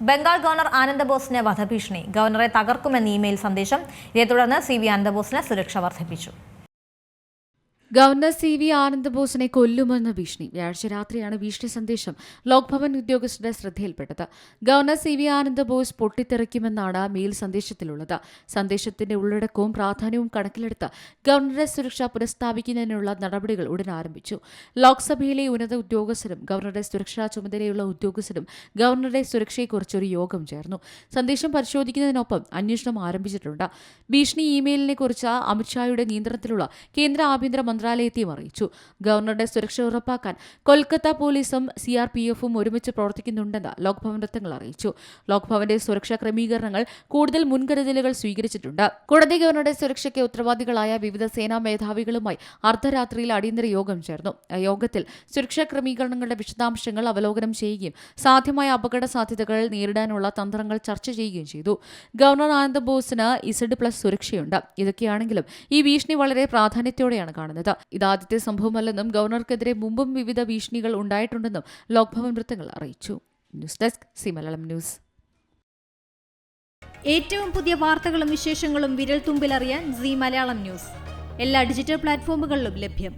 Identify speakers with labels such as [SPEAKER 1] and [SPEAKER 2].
[SPEAKER 1] Bengal governor ആനന്ദബോസിന് വധഭീഷണി. ഗവർണറെ തകർക്കുമെന്ന് email സന്ദേശം. ഇതേ തുടർന്ന് CV ആനന്ദബോസിന് സുരക്ഷ വർദ്ധിപ്പിച്ചു.
[SPEAKER 2] ഗവർണർ CV ആനന്ദബോസിനെ കൊല്ലുമെന്ന ഭീഷണി. വ്യാഴാഴ്ച രാത്രിയാണ് ഭീഷണി സന്ദേശം ലോക്ഭവൻ ഉദ്യോഗസ്ഥരുടെ ശ്രദ്ധയിൽപ്പെട്ടത്. ഗവർണർ CV ആനന്ദബോസ് പൊട്ടിത്തെറിക്കുമെന്നാണ് മെയിൽ സന്ദേശത്തിലുള്ളത്. സന്ദേശത്തിന്റെ ഉള്ളടക്കവും പ്രാധാന്യവും കണക്കിലെടുത്ത് ഗവർണറുടെ സുരക്ഷ പുനഃസ്ഥാപിക്കുന്നതിനുള്ള നടപടികൾ ഉടൻ ആരംഭിച്ചു. ലോക്സഭയിലെ ഉന്നത ഉദ്യോഗസ്ഥരും ഗവർണറുടെ സുരക്ഷാ ചുമതലയുള്ള ഉദ്യോഗസ്ഥരും ഗവർണറുടെ സുരക്ഷയെക്കുറിച്ചൊരു യോഗം ചേർന്നു. സന്ദേശം പരിശോധിക്കുന്നതിനൊപ്പം അന്വേഷണം ആരംഭിച്ചിട്ടുണ്ട്. ഭീഷണി ഇമെയിലിനെ കുറിച്ച് അമിത്ഷായുടെ നിയന്ത്രണത്തിലുള്ള കേന്ദ്ര ആഭ്യന്തര മന്ത്രാലയത്തെയും അറിയിച്ചു. ഗവർണറുടെ സുരക്ഷ ഉറപ്പാക്കാൻ കൊൽക്കത്ത പോലീസും CRPFും ഒരുമിച്ച് പ്രവർത്തിക്കുന്നുണ്ടെന്ന് ലോക്ഭവൻ വൃത്തങ്ങൾ അറിയിച്ചു. ലോക്ഭവന്റെ സുരക്ഷാ ക്രമീകരണങ്ങൾ കൂടുതൽ മുൻകരുതലുകൾ സ്വീകരിച്ചിട്ടുണ്ട്. കൂടാതെ ഗവർണറുടെ സുരക്ഷയ്ക്ക് ഉത്തരവാദികളായ വിവിധ സേനാ മേധാവികളുമായി അർദ്ധരാത്രിയിൽ അടിയന്തര യോഗം ചേർന്നു. യോഗത്തിൽ സുരക്ഷാ ക്രമീകരണങ്ങളുടെ വിശദാംശങ്ങൾ അവലോകനം ചെയ്യുകയും സാധ്യമായ അപകട സാധ്യതകൾ നേരിടാനുള്ള തന്ത്രങ്ങൾ ചർച്ച ചെയ്യുകയും ചെയ്തു. ഗവർണർ ആനന്ദബോസിന് Z+ സുരക്ഷയുണ്ട്. ഇതൊക്കെയാണെങ്കിലും ഈ ഭീഷണി വളരെ പ്രാധാന്യത്തോടെയാണ് കാണുന്നത്. ഇതാദ്യത്തെ സംഭവമല്ലെന്നും ഗവർണർക്കെതിരെ മുമ്പും വിവിധ ഭീഷണികൾ ഉണ്ടായിട്ടുണ്ടെന്നും ലോക്ഭവൻ വൃത്തങ്ങൾ അറിയിച്ചു. News desk Malayalam news.
[SPEAKER 3] ഏറ്റവും പുതിയ വാർത്തകളും വിശേഷങ്ങളും വിരൽ തുമ്പിലറിയാൻ മലയാളം ന്യൂസ് എല്ലാ ഡിജിറ്റൽ പ്ലാറ്റ്ഫോമുകളിലും ലഭ്യം.